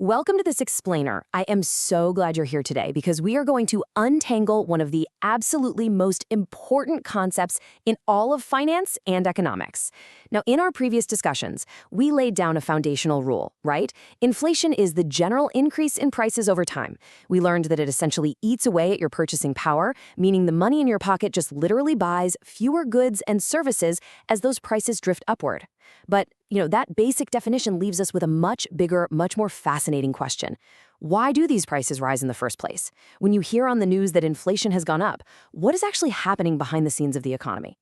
Welcome to this explainer. I am so glad you're here today because we are going to untangle one of the absolutely most important concepts in all of finance and economics. Now, in our previous discussions, we laid down a foundational rule, right? Inflation is the general increase in prices over time. We learned that it essentially eats away at your purchasing power, meaning the money in your pocket just literally buys fewer goods and services as those prices drift upward. But, that basic definition leaves us with a much bigger, much more fascinating question. Why do these prices rise in the first place? When you hear on the news that inflation has gone up, what is actually happening behind the scenes of the economy?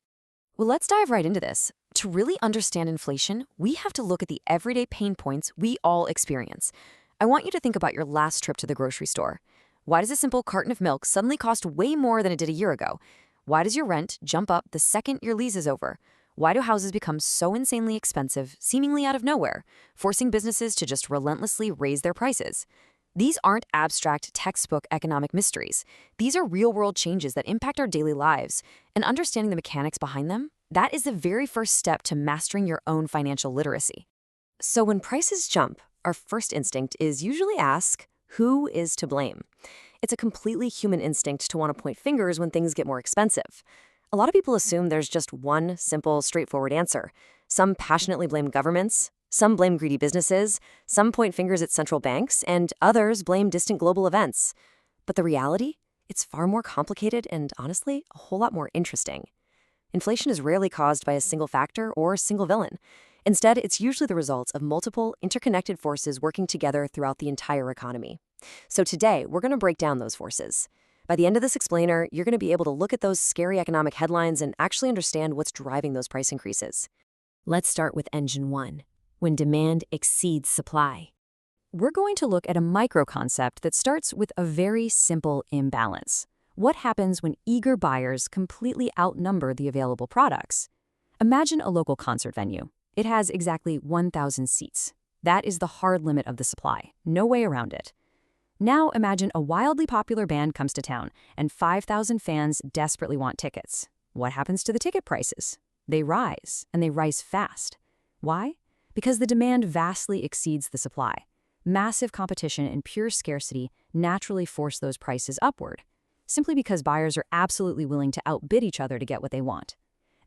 Well, let's dive right into this. To really understand inflation, we have to look at the everyday pain points we all experience. I want you to think about your last trip to the grocery store. Why does a simple carton of milk suddenly cost way more than it did a year ago? Why does your rent jump up the second your lease is over? Why do houses become so insanely expensive, seemingly out of nowhere, forcing businesses to just relentlessly raise their prices? These aren't abstract textbook economic mysteries. These are real-world changes that impact our daily lives, and understanding the mechanics behind them, that is the very first step to mastering your own financial literacy. So when prices jump, our first instinct is usually ask, who is to blame? It's a completely human instinct to want to point fingers when things get more expensive. A lot of people assume there's just one simple, straightforward answer. Some passionately blame governments, some blame greedy businesses, some point fingers at central banks, and others blame distant global events. But the reality? It's far more complicated and, honestly, a whole lot more interesting. Inflation is rarely caused by a single factor or a single villain. Instead, it's usually the result of multiple, interconnected forces working together throughout the entire economy. So today, we're going to break down those forces. By the end of this explainer, you're going to be able to look at those scary economic headlines and actually understand what's driving those price increases. Let's start with Engine 1, when demand exceeds supply. We're going to look at a micro concept that starts with a very simple imbalance. What happens when eager buyers completely outnumber the available products? Imagine a local concert venue. It has exactly 1,000 seats. That is the hard limit of the supply. No way around it. Now imagine a wildly popular band comes to town, and 5,000 fans desperately want tickets. What happens to the ticket prices? They rise, and they rise fast. Why? Because the demand vastly exceeds the supply. Massive competition and pure scarcity naturally force those prices upward, simply because buyers are absolutely willing to outbid each other to get what they want.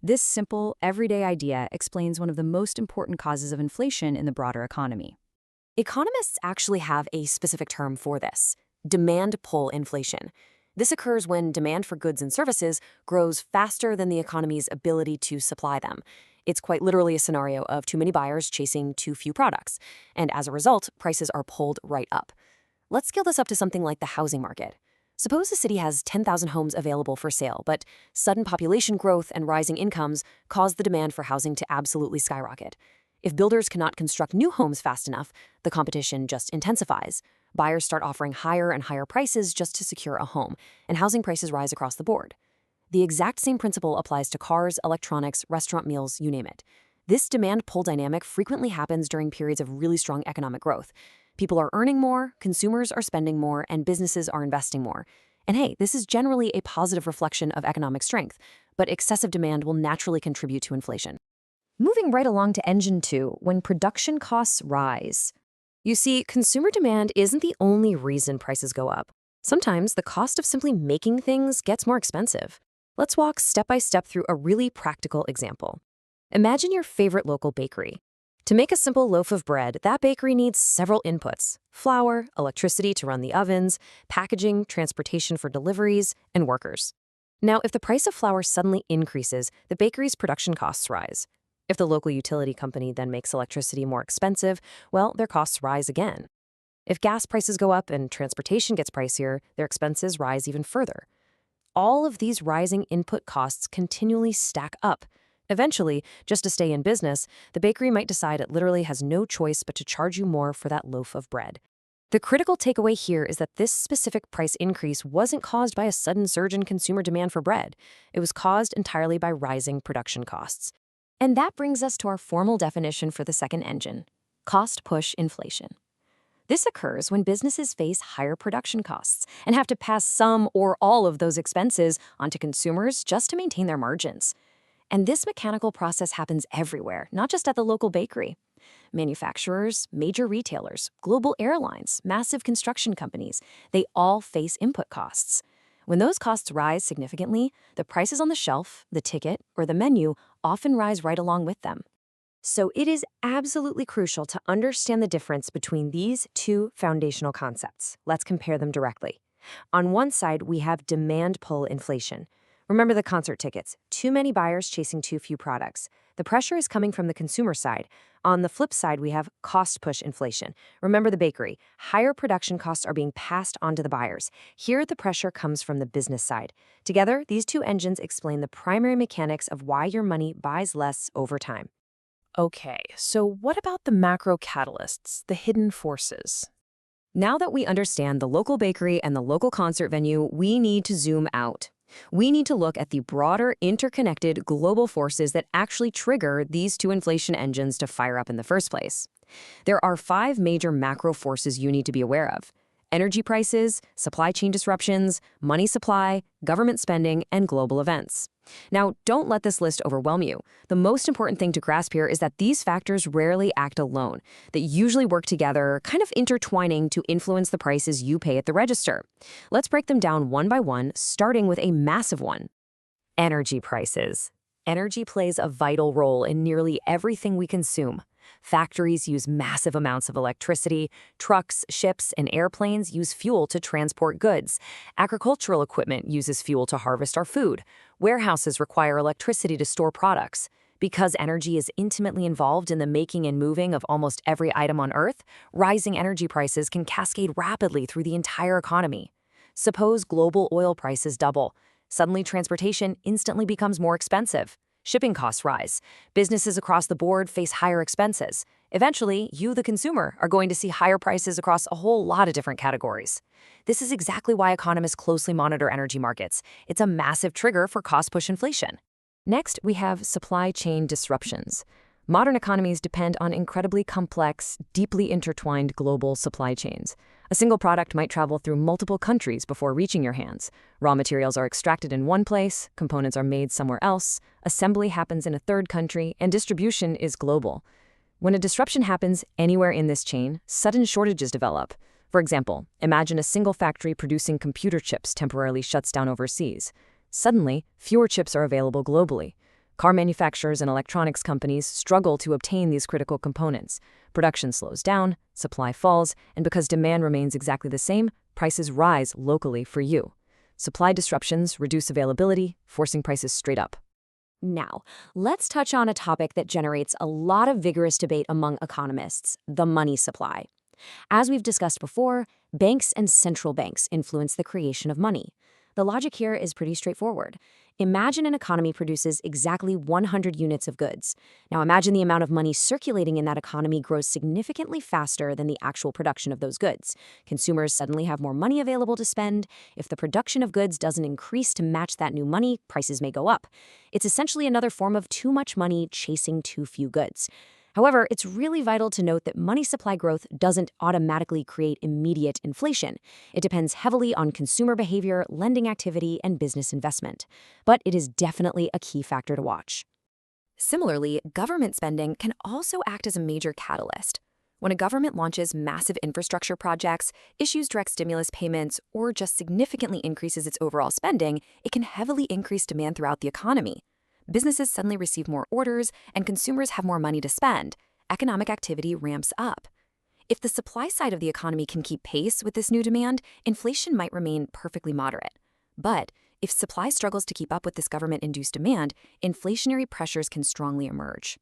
This simple, everyday idea explains one of the most important causes of inflation in the broader economy. Economists actually have a specific term for this: demand pull inflation. This occurs when demand for goods and services grows faster than the economy's ability to supply them. It's quite literally a scenario of too many buyers chasing too few products, and as a result, prices are pulled right up. Let's scale this up to something like the housing market. Suppose a city has 10,000 homes available for sale, but sudden population growth and rising incomes cause the demand for housing to absolutely skyrocket. If builders cannot construct new homes fast enough, the competition just intensifies. Buyers start offering higher and higher prices just to secure a home, and housing prices rise across the board. The exact same principle applies to cars, electronics, restaurant meals, you name it. This demand-pull dynamic frequently happens during periods of really strong economic growth. People are earning more, consumers are spending more, and businesses are investing more. And hey, this is generally a positive reflection of economic strength, but excessive demand will naturally contribute to inflation. Moving right along to Engine 2, when production costs rise. You see, consumer demand isn't the only reason prices go up. Sometimes the cost of simply making things gets more expensive. Let's walk step by step through a really practical example. Imagine your favorite local bakery. To make a simple loaf of bread, that bakery needs several inputs: flour, electricity to run the ovens, packaging, transportation for deliveries, and workers. Now, if the price of flour suddenly increases, the bakery's production costs rise. If the local utility company then makes electricity more expensive, well, their costs rise again. If gas prices go up and transportation gets pricier, their expenses rise even further. All of these rising input costs continually stack up. Eventually, just to stay in business, the bakery might decide it literally has no choice but to charge you more for that loaf of bread. The critical takeaway here is that this specific price increase wasn't caused by a sudden surge in consumer demand for bread. It was caused entirely by rising production costs. And that brings us to our formal definition for the second engine: cost-push inflation. This occurs when businesses face higher production costs and have to pass some or all of those expenses onto consumers just to maintain their margins. And this mechanical process happens everywhere, not just at the local bakery. Manufacturers, major retailers, global airlines, massive construction companies, they all face input costs. When those costs rise significantly, the prices on the shelf, the ticket, or the menu often rise right along with them. So it is absolutely crucial to understand the difference between these two foundational concepts. Let's compare them directly. On one side, we have demand pull inflation. Remember the concert tickets, too many buyers chasing too few products. The pressure is coming from the consumer side. On the flip side, we have cost push inflation. Remember the bakery, higher production costs are being passed on to the buyers. Here, the pressure comes from the business side. Together, these two engines explain the primary mechanics of why your money buys less over time. Okay, so what about the macro catalysts, the hidden forces? Now that we understand the local bakery and the local concert venue, we need to zoom out. We need to look at the broader, interconnected global forces that actually trigger these two inflation engines to fire up in the first place. There are 5 major macro forces you need to be aware of: energy prices, supply chain disruptions, money supply, government spending, and global events. Now, don't let this list overwhelm you. The most important thing to grasp here is that these factors rarely act alone. They usually work together, kind of intertwining to influence the prices you pay at the register. Let's break them down one by one, starting with a massive one: energy prices. Energy plays a vital role in nearly everything we consume. Factories use massive amounts of electricity. Trucks, ships, and airplanes use fuel to transport goods. Agricultural equipment uses fuel to harvest our food. Warehouses require electricity to store products. Because energy is intimately involved in the making and moving of almost every item on Earth, rising energy prices can cascade rapidly through the entire economy. Suppose global oil prices double. Suddenly, transportation instantly becomes more expensive. Shipping costs rise. Businesses across the board face higher expenses. Eventually, you, the consumer, are going to see higher prices across a whole lot of different categories. This is exactly why economists closely monitor energy markets. It's a massive trigger for cost-push inflation. Next, we have supply chain disruptions. Modern economies depend on incredibly complex, deeply intertwined global supply chains. A single product might travel through multiple countries before reaching your hands. Raw materials are extracted in one place, components are made somewhere else, assembly happens in a third country, and distribution is global. When a disruption happens anywhere in this chain, sudden shortages develop. For example, imagine a single factory producing computer chips temporarily shuts down overseas. Suddenly, fewer chips are available globally. Car manufacturers and electronics companies struggle to obtain these critical components. Production slows down, supply falls, and because demand remains exactly the same, prices rise locally for you. Supply disruptions reduce availability, forcing prices straight up. Now, let's touch on a topic that generates a lot of vigorous debate among economists: the money supply. As we've discussed before, banks and central banks influence the creation of money. The logic here is pretty straightforward. Imagine an economy produces exactly 100 units of goods. Now imagine the amount of money circulating in that economy grows significantly faster than the actual production of those goods. Consumers suddenly have more money available to spend. If the production of goods doesn't increase to match that new money, prices may go up. It's essentially another form of too much money chasing too few goods. However, it's really vital to note that money supply growth doesn't automatically create immediate inflation. It depends heavily on consumer behavior, lending activity, and business investment. But it is definitely a key factor to watch. Similarly, government spending can also act as a major catalyst. When a government launches massive infrastructure projects, issues direct stimulus payments, or just significantly increases its overall spending, it can heavily increase demand throughout the economy. Businesses suddenly receive more orders, and consumers have more money to spend. Economic activity ramps up. If the supply side of the economy can keep pace with this new demand, inflation might remain perfectly moderate. But if supply struggles to keep up with this government-induced demand, inflationary pressures can strongly emerge.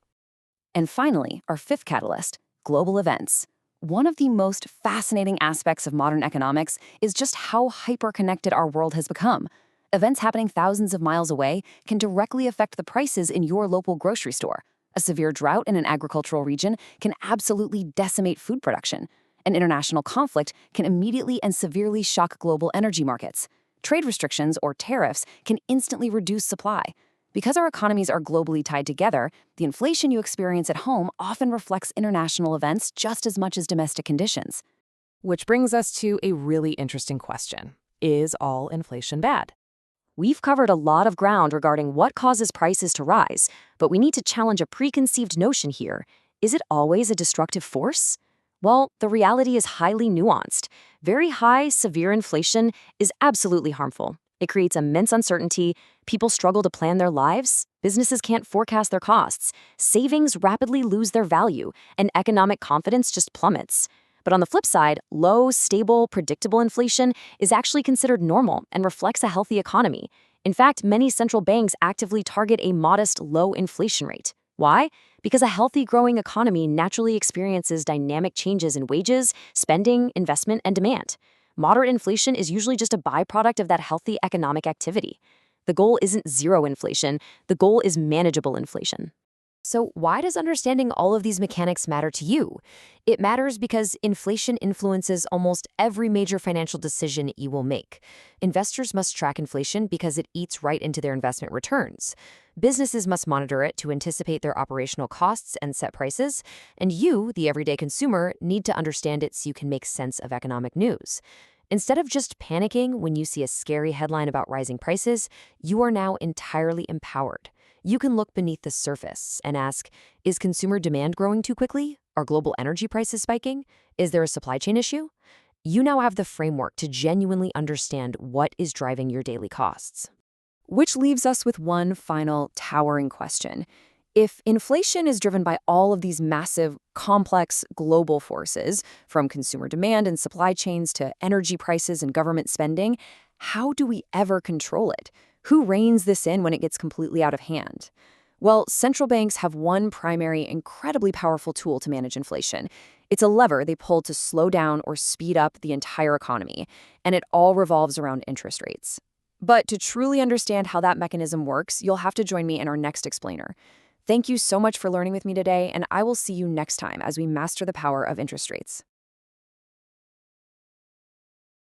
And finally, our fifth catalyst: global events. One of the most fascinating aspects of modern economics is just how hyper-connected our world has become. Events happening thousands of miles away can directly affect the prices in your local grocery store. A severe drought in an agricultural region can absolutely decimate food production. An international conflict can immediately and severely shock global energy markets. Trade restrictions or tariffs can instantly reduce supply. Because our economies are globally tied together, the inflation you experience at home often reflects international events just as much as domestic conditions. Which brings us to a really interesting question. Is all inflation bad? We've covered a lot of ground regarding what causes prices to rise, but we need to challenge a preconceived notion here. Is it always a destructive force? Well, the reality is highly nuanced. Very high, severe inflation is absolutely harmful. It creates immense uncertainty, people struggle to plan their lives, businesses can't forecast their costs, savings rapidly lose their value, and economic confidence just plummets. But on the flip side, low, stable, predictable inflation is actually considered normal and reflects a healthy economy. In fact, many central banks actively target a modest, low inflation rate. Why? Because a healthy, growing economy naturally experiences dynamic changes in wages, spending, investment, and demand. Moderate inflation is usually just a byproduct of that healthy economic activity. The goal isn't zero inflation, the goal is manageable inflation. So why does understanding all of these mechanics matter to you? It matters because inflation influences almost every major financial decision you will make. Investors must track inflation because it eats right into their investment returns. Businesses must monitor it to anticipate their operational costs and set prices. And you, the everyday consumer, need to understand it so you can make sense of economic news. Instead of just panicking when you see a scary headline about rising prices, you are now entirely empowered. You can look beneath the surface and ask, is consumer demand growing too quickly? Are global energy prices spiking? Is there a supply chain issue? You now have the framework to genuinely understand what is driving your daily costs. Which leaves us with one final towering question. If inflation is driven by all of these massive, complex global forces, from consumer demand and supply chains to energy prices and government spending, how do we ever control it? Who reins this in when it gets completely out of hand? Well, central banks have one primary, incredibly powerful tool to manage inflation. It's a lever they pull to slow down or speed up the entire economy, and it all revolves around interest rates. But to truly understand how that mechanism works, you'll have to join me in our next explainer. Thank you so much for learning with me today, and I will see you next time as we master the power of interest rates.